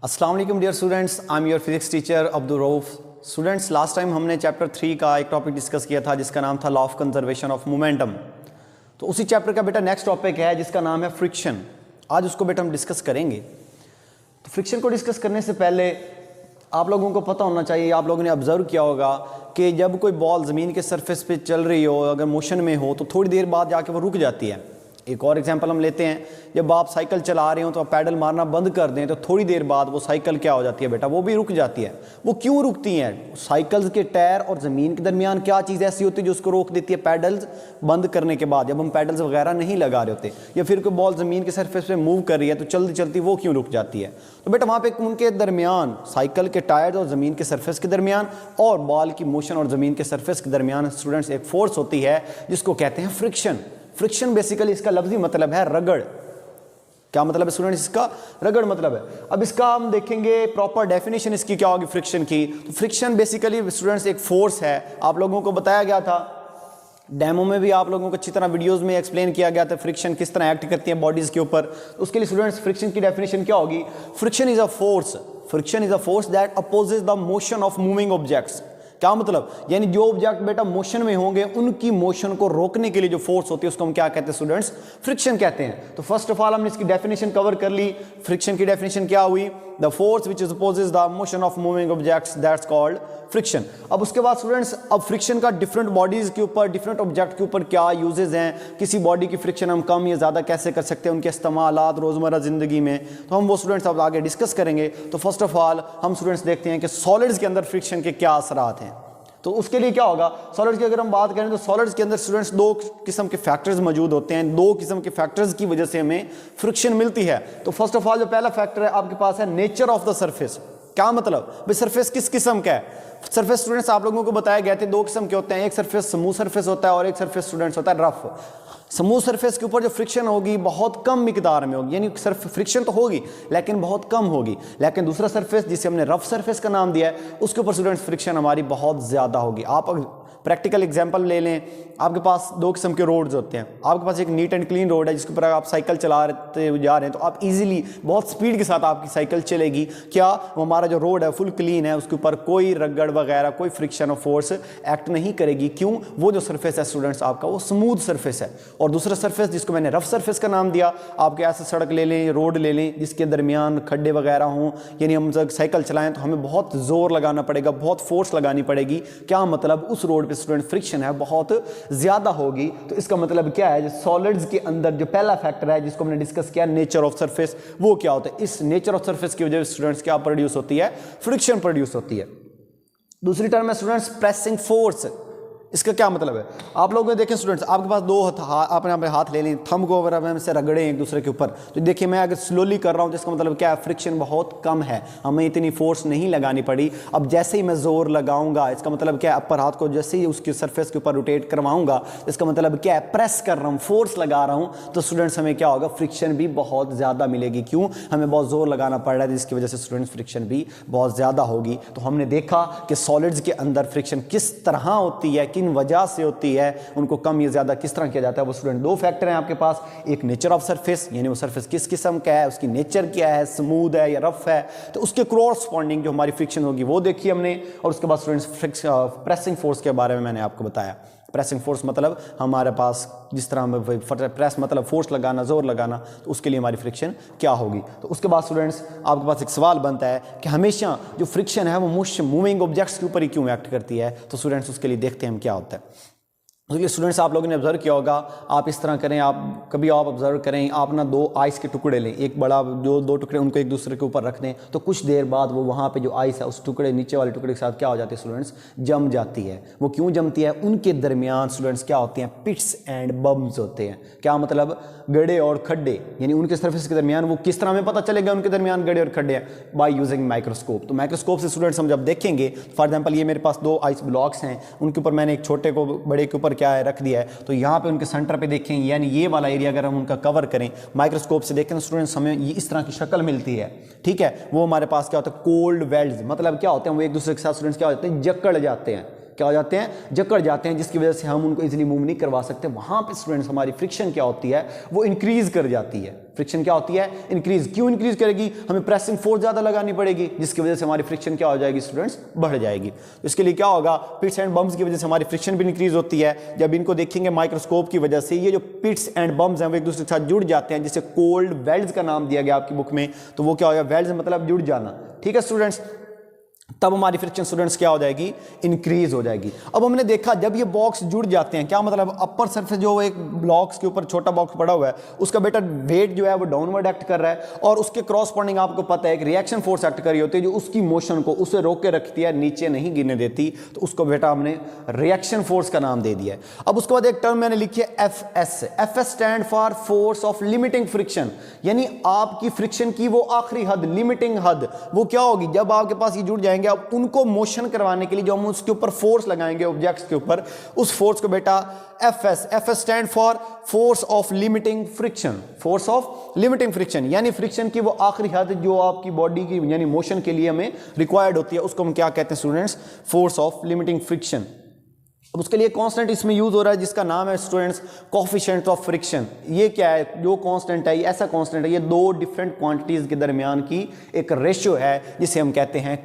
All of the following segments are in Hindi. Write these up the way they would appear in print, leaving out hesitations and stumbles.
अस्सलाम वालेकुम dear students, I am your physics teacher Abdul Rauf. Students, last time हमने चैप्टर 3 का एक टॉपिक डिस्कस किया था जिसका नाम था law of conservation of momentum. तो उसी चैप्टर का बेटा नेक्स्ट टॉपिक है जिसका नाम है फ्रिक्शन। आज उसको बेटा हम डिस्कस करेंगे। तो फ्रिक्शन को डिस्कस करने से पहले आप लोगों को पता होना चाहिए, आप लोगों ने ऑब्जर्व किया होगा कि जब कोई बॉल ज़मीन के सरफेस पे चल रही हो, अगर मोशन में हो, तो थोड़ी देर बाद जाके वो रुक जाती है। एक और एग्जांपल हम लेते हैं, जब आप साइकिल चला रहे हो तो आप पैडल मारना बंद कर दें तो थोड़ी देर बाद वो साइकिल क्या हो जाती है बेटा, वो भी रुक जाती है। वो क्यों रुकती हैं? साइकिल्स के टायर और ज़मीन के दरमियान क्या चीज़ ऐसी होती है जो उसको रोक देती है? पैडल्स बंद करने के बाद, जब हम पैडल्स वगैरह नहीं लगा रहे होते, या फिर कोई बॉल ज़मीन के सरफेस पे मूव कर रही है तो चलती चलती वो क्यों रुक जाती है? तो बेटा वहाँ पे उनके दरमियान, साइकिल के टायर्स और ज़मीन के सरफेस के दरमियान और बॉल की मोशन और ज़मीन के सरफेस के दरमियान स्टूडेंट्स एक फोर्स होती है जिसको कहते हैं फ्रिक्शन। फ्रिक्शन बेसिकली इसका लफ्जी मतलब है रगड़। क्या मतलब है स्टूडेंट्स इसका? रगड़ मतलब है। अब इसका हम देखेंगे प्रॉपर डेफिनेशन इसकी क्या होगी फ्रिक्शन की। तो फ्रिक्शन बेसिकली स्टूडेंट्स एक फोर्स है। आप लोगों को बताया गया था, डेमो में भी आप लोगों को अच्छी तरह वीडियोस में एक्सप्लेन किया गया था फ्रिक्शन किस तरह एक्ट करती है बॉडीज के ऊपर। तो उसके लिए स्टूडेंट्स फ्रिक्शन की डेफिनेशन क्या होगी? Friction is a force, friction is a force that opposes the motion of moving objects. क्या मतलब? यानी जो ऑब्जेक्ट बेटा मोशन में होंगे उनकी मोशन को रोकने के लिए जो फोर्स होती है उसको हम क्या कहते हैं स्टूडेंट्स? फ्रिक्शन कहते हैं। तो फर्स्ट ऑफ ऑल हमने इसकी डेफिनेशन कवर कर ली। फ्रिक्शन की डेफिनेशन क्या हुई? The force which opposes the motion of moving objects, that's called friction. अब उसके बाद स्टूडेंट्स, अब फ्रिक्शन का डिफरेंट बॉडीज के ऊपर, डिफरेंट ऑब्जेक्ट के ऊपर क्या यूजेस हैं, किसी बॉडी की फ्रिक्शन हम कम या ज़्यादा कैसे कर सकते हैं, उनके इस्तेमालात रोज़मर्रा ज़िंदगी में, तो हम वो स्टूडेंट्स अब आगे डिस्कस करेंगे। तो फर्स्ट ऑफ ऑल हम स्टूडेंट्स देखते हैं कि सॉलिड्स के अंदर फ्रिक्शन के क्या असरात हैं। तो उसके लिए क्या होगा, सॉलिड्स की अगर हम बात करें तो सॉलिड्स के अंदर स्टूडेंट्स दो किस्म के फैक्टर्स मौजूद होते हैं। दो किस्म के फैक्टर्स की वजह से हमें फ्रिक्शन मिलती है। तो फर्स्ट ऑफ ऑल जो पहला फैक्टर है आपके पास है नेचर ऑफ द सरफेस। क्या मतलब भाई, सरफेस किस किस्म का है? सरफेस स्टूडेंट्स आप लोगों को बताया गया थे दो किस्म के होते हैं, एक सरफेस स्मूथ सरफेस होता है और एक सरफेस स्टूडेंट्स होता है रफ। स्मूथ सरफेस के ऊपर जो फ्रिक्शन होगी बहुत कम मिकदार में होगी, यानी फ्रिक्शन तो होगी लेकिन बहुत कम होगी। लेकिन दूसरा सरफेस जिसे हमने रफ सरफेस का नाम दिया है उसके ऊपर स्टूडेंट्स फ्रिक्शन हमारी बहुत ज़्यादा होगी। आप प्रैक्टिकल एग्जांपल ले लें, आपके पास दो किस्म के रोड्स होते हैं। आपके पास एक नीट एंड क्लीन रोड है जिसके ऊपर आप साइकिल चला रहे जा रहे हैं तो आप इजीली बहुत स्पीड के साथ आपकी साइकिल चलेगी। क्या वो हमारा जो रोड है फुल क्लीन है, उसके ऊपर कोई रगड़ वगैरह कोई फ्रिक्शन और फोर्स एक्ट नहीं करेगी। क्यों? वो जो सरफेस है स्टूडेंट्स आपका वो स्मूथ सरफेस है। और दूसरा सरफेस जिसको मैंने रफ सरफेस का नाम दिया, आपके ऐसे सड़क ले लें, रोड ले लें जिसके दरमियान खड्डे वगैरह हों, यानी हम जब साइकिल चलाएं तो हमें बहुत जोर लगाना पड़ेगा, बहुत फोर्स लगानी पड़ेगी। क्या मतलब? उस रोड पे स्टूडेंट फ्रिक्शन है बहुत ज्यादा होगी। तो इसका मतलब क्या है, जो सॉलिड्स के अंदर जो पहला फैक्टर है जिसको हमने डिस्कस किया नेचर ऑफ सरफेस, वो क्या होता है? इस नेचर ऑफ सरफेस की वजह से स्टूडेंट्स क्या प्रोड्यूस होती है? फ्रिक्शन प्रोड्यूस होती है। दूसरी टर्म है स्टूडेंट्स प्रेसिंग फोर्स। इसका क्या मतलब है? आप लोग देखें स्टूडेंट्स, आपके पास दो आपने अपने हाथ ले लें, थंब को अगर हम से रगड़ें एक दूसरे के ऊपर तो देखिए मैं अगर स्लोली कर रहा हूं तो इसका मतलब क्या है? फ्रिक्शन बहुत कम है, हमें इतनी फोर्स नहीं लगानी पड़ी। अब जैसे ही मैं जोर लगाऊंगा इसका मतलब क्या है? अपर हाथ को जैसे ही उसकी सरफेस के ऊपर रोटेट करवाऊंगा इसका मतलब क्या है? प्रेस कर रहा हूं, फोर्स लगा रहा हूं, तो स्टूडेंट्स हमें क्या होगा? फ्रिक्शन भी बहुत ज़्यादा मिलेगी। क्यों? हमें बहुत जोर लगाना पड़ रहा है जिसकी वजह से स्टूडेंट्स फ्रिक्शन भी बहुत ज़्यादा होगी। तो हमने देखा कि सॉलिड्स के अंदर फ्रिक्शन किस तरह होती है, किन वजह से होती है, उनको कम या ज्यादा किस तरह किया जाता है। वो स्टूडेंट दो फैक्टर हैं आपके पास, एक नेचर ऑफ सरफेस, यानी वो सरफेस किस किस्म का है, उसकी नेचर क्या है, स्मूथ है या रफ है, तो उसके क्रॉसपॉन्डिंग जो हमारी फ्रिक्शन होगी वो देखी हमने। और उसके बाद स्टूडेंट्स प्रेसिंग फोर्स के बारे में मैंने आपको बताया। प्रेसिंग फोर्स मतलब हमारे पास जिस तरह में प्रेस मतलब फोर्स लगाना, जोर लगाना, तो उसके लिए हमारी फ्रिक्शन क्या होगी। तो उसके बाद स्टूडेंट्स आपके पास एक सवाल बनता है कि हमेशा जो फ्रिक्शन है वो मूविंग ऑब्जेक्ट्स के ऊपर ही क्यों एक्ट करती है? तो स्टूडेंट्स उसके लिए देखते हैं हम क्या होता है। उसके स्टूडेंट्स आप लोगों ने ऑब्जर्व किया होगा, आप इस तरह करें, आप कभी आप ऑब्जर्व करें, आप ना दो आइस के टुकड़े लें, एक बड़ा जो दो टुकड़े उनको एक दूसरे के ऊपर रख दें, तो कुछ देर बाद वो वहाँ पे जो आइस है उस टुकड़े नीचे वाले टुकड़े के साथ क्या हो जाती है स्टूडेंट्स? जम जाती है। वो क्यों जमती है? उनके दरमियान स्टूडेंट्स क्या होते हैं? पिट्स एंड बम्स होते हैं। क्या मतलब? गड्ढे और खड्डे, यानी उनके सरफेस के दरमियान। वो किस तरह में पता चलेगा उनके दरमियान गड्ढे और खड्डे हैं? By using microscope. तो माइक्रोस्कोप से स्टूडेंट्स हम जब देखेंगे, फॉर एग्जाम्पल ये मेरे पास दो आइस ब्लॉक्स हैं, उनके ऊपर मैंने एक छोटे को बड़े के ऊपर क्या है रख दिया है, तो यहाँ पे उनके सेंटर पे देखें, यानी ये वाला एरिया अगर हम उनका कवर करें माइक्रोस्कोप से देखें तो स्टूडेंट्स हमें ये इस तरह की शक्ल मिलती है। ठीक है, वो हमारे पास क्या होता है? Cold welds. मतलब क्या होते हैं? वो एक दूसरे के साथ स्टूडेंट्स क्या होते हैं? जकड़ जाते हैं। क्या हो जाते हैं, जकड़ जाते हैं, जिसकी वजह से हम उनको इजीली मूव नहीं करवा सकते। वहां पे स्टूडेंट्स हमारी फ्रिक्शन क्या होती है, वो इंक्रीज कर जाती है। फ्रिक्शन क्या होती है, इंक्रीज। क्यों इंक्रीज करेगी, हमें प्रेसिंग फोर्स ज्यादा लगानी पड़ेगी, जिसकी वजह से हमारी फ्रिक्शन क्या हो जाएगी स्टूडेंट्स, बढ़ जाएगी। तो इसके लिए क्या होगा, पिट्स एंड बम्स की वजह से हमारी फ्रिक्शन भी इंक्रीज होती है। जब इनको देखेंगे माइक्रोस्कोप की वजह से, ये जो पिट्स एंड बम्स हैं वो एक दूसरे के साथ जुड़ जाते हैं, जिसे कोल्ड वेल्ड्स का नाम दिया गया आपकी बुक में। तो वो क्या होगा, वेल्ड्स मतलब जुड़ जाना, ठीक है स्टूडेंट्स। तब हमारी फ्रिक्शन स्टूडेंट्स क्या हो जाएगी, इंक्रीज हो जाएगी। अब हमने देखा जब ये बॉक्स जुड़ जाते हैं, क्या मतलब, अपर सरफेस जो एक ब्लॉक्स के ऊपर छोटा बॉक्स पड़ा हुआ है, उसका बेटा वेट जो है वो डाउनवर्ड एक्ट कर रहा है, और उसके क्रॉसपॉन्डिंग आपको पता है एक रिएक्शन फोर्स एक्ट कर रही होती है, जो उसकी मोशन को उसे रोक के रखती है, नीचे नहीं गिरने देती। तो उसको बेटा हमने रिएक्शन फोर्स का नाम दे दिया है। अब उसके बाद एक टर्म मैंने लिखी है FS. FS stand for force of limiting friction, यानी आपकी फ्रिक्शन की वो आखिरी हद, लिमिटिंग हद, वो क्या होगी, जब आपके पास ये जुड़ जाएंगे, अब उनको मोशन करवाने के लिए जो हम उसके ऊपर फोर्स लगाएंगे ऑब्जेक्ट्स के ऊपर, उस फोर्स को बेटा FS. FS stand for force of limiting friction. Force of limiting friction यानी फ्रिक्शन की वो आखिरी हद जो आपकी बॉडी की यानी मोशन के लिए हमें रिक्वायर्ड होती है, उसको हम क्या कहते हैं students, force of limiting friction. अब उसके लिए कांस्टेंट इसमें यूज हो रहा है जिसका नाम है स्टूडेंट्स कोफिशिएंट ऑफ फ्रिक्शन। ये क्या है, जो कांस्टेंट है, ऐसा कांस्टेंट है, ये दो डिफरेंट क्वांटिटीज के दरमियान की एक रेशियो है, जिसे हम कहते हैं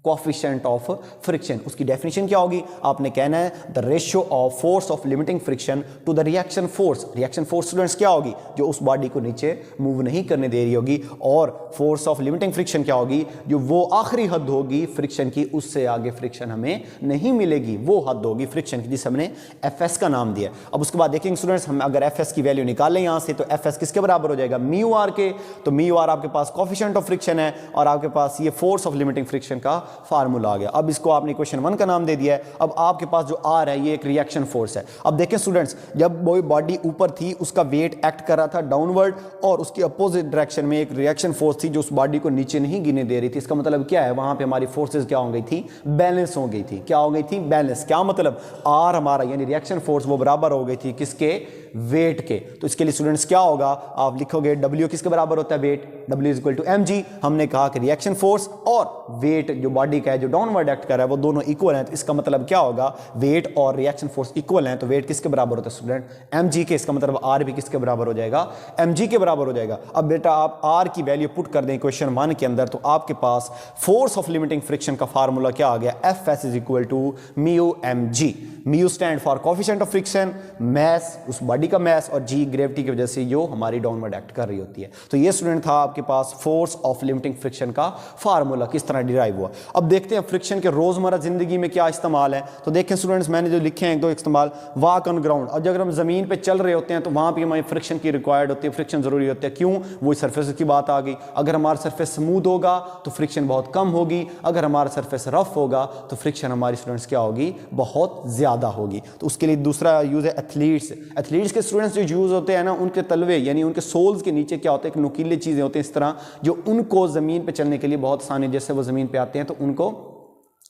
कोफिशिएंट ऑफ फ्रिक्शन। उसकी डेफिनेशन क्या होगी, आपने कहना है the ratio of force of limiting friction to the reaction force. Reaction force students क्या होगी, जो उस बॉडी को नीचे मूव नहीं करने दे रही होगी, और फोर्स ऑफ लिमिटिंग फ्रिक्शन क्या होगी, जो वो आखिरी हद होगी फ्रिक्शन की, उससे आगे फ्रिक्शन हमें नहीं मिलेगी, वो हद होगी फ्रिक्शन की, जिसे हमने एफएस का नाम दिया। अब उसके बाद देखेंगे स्टूडेंट्स, हम अगर एफएस की वैल्यू निकालें यहां से, तो एफएस किसके बराबर हो जाएगा, म्यू आर के। तो म्यू आर आपके पास कोफिशिएंट ऑफ फ्रिक्शन है, और आपके पास ये फोर्स ऑफ लिमिटिंग फ्रिक्शन का फार्मूला आ गया। अब इसको आपने इक्वेशन 1 का नाम दे दिया है। अब आपके पास जो आर है ये एक रिएक्शन फोर्स है। अब देखें स्टूडेंट्स, जब वो बॉडी ऊपर थी, उसका वेट एक्ट कर रहा था डाउनवर्ड, और उसकी अपोजिट डायरेक्शन में एक रिएक्शन फोर्स थी जो उस बॉडी को नीचे नहीं गिरने दे रही थी। इसका मतलब क्या है, वहां पे हमारी फोर्सेस क्या हो गई थी, बैलेंस हो गई थी। क्या हो गई थी, बैलेंस। क्या मतलब, आर हमारा यानी रिएक्शन फोर्स वो बराबर हो गई थी किसके, वेट के। तो इसके लिए स्टूडेंट्स क्या होगा, आप लिखोगे W किसके बराबर होता है, weight, W is equal to mg। हमने कहा कि रिएक्शन फोर्स और वेट जो बॉडी का है, जो डाउनवर्ड एक्ट कर रहा है, वो दोनों इक्वल हैं। तो इसका मतलब क्या होगा, वेट और रिएक्शन फोर्स इक्वल हैं, तो वेट किसके बराबर होता है स्टूडेंट, mg के। इसका मतलब आर भी किसके बराबर हो जाएगा, mg के बराबर हो जाएगा। अब बेटा आप आर की वैल्यू पुट कर दें इक्वेशन 1 के अंदर, तो आपके पास फोर्स ऑफ लिमिटिंग फ्रिक्शन का फार्मूला क्या आ गया, Fs is equal to mu mg। Mu stand for coefficient of friction, mass उस बॉडी का मैस, और जी ग्रेविटी की वजह से जो हमारी डाउनवर्ड एक्ट कर रही होती है। तो ये स्टूडेंट था आपके पास फोर्स ऑफ लिमिटिंग फ्रिक्शन का फार्मूला किस तरह डिराइव हुआ। अब देखते हैं फ्रिक्शन के रोजमर्रा जिंदगी में क्या इस्तेमाल है। तो देखें स्टूडेंट्स, मैंने जो लिखे हैं एक दो इस्तेमाल, वॉक ऑन ग्राउंड। और अगर हम जमीन पे चल रहे होते हैं तो वहां पर हमारी फ्रिक्शन की रिक्वायर्ड होती है, फ्रिक्शन जरूरी होती है। क्यों, वो सरफेस की बात आ गई। अगर हमारा सरफेस स्मूथ होगा तो फ्रिक्शन बहुत कम होगी, अगर हमारा सरफेस रफ होगा तो फ्रिक्शन हमारी स्टूडेंट्स क्या होगी, बहुत ज्यादा होगी। तो उसके लिए दूसरा यूज है एथलीट्स। एथलीट्स के स्टूडेंट्स जो यूज होते हैं ना, उनके तलवे यानी उनके सोल्स के नीचे क्या होता है, एक नुकीले चीजें होती हैं इस तरह, जो उनको जमीन पे चलने के लिए बहुत आसानी, जैसे वो जमीन पे आते हैं तो उनको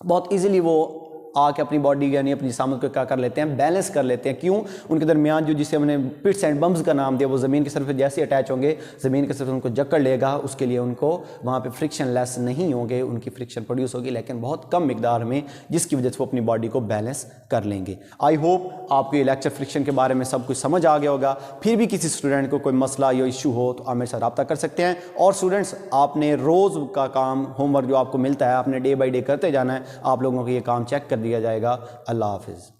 बहुत इजीली वो आके अपनी बॉडी यानी अपनी सामत को क्या कर लेते हैं, बैलेंस कर लेते हैं। क्यों, उनके दरमियान जो जिसे हमने पिट्स एंड बम्स का नाम दिया, वो ज़मीन के सरफेस जैसे अटैच होंगे, ज़मीन के सरफेस उनको जकड़ लेगा, उसके लिए उनको वहाँ पे फ्रिक्शन लेस नहीं होंगे, उनकी फ्रिक्शन प्रोड्यूस होगी लेकिन बहुत कम मिकदार में, जिसकी वजह से वो अपनी बॉडी को बैलेंस कर लेंगे। आई होप आपको ये लेक्चर फ्रिक्शन के बारे में सब कुछ समझ आ गया होगा। फिर भी किसी स्टूडेंट को कोई मसला या इशू हो तो आप मेरे साथ रब्ता कर सकते हैं। और स्टूडेंट्स, आपने रोज़ का काम, होमवर्क जो आपको मिलता है, आपने डे बाई डे करते जाना है। आप लोगों को ये काम चेक कर दिया जाएगा। अल्लाह हाफिज़।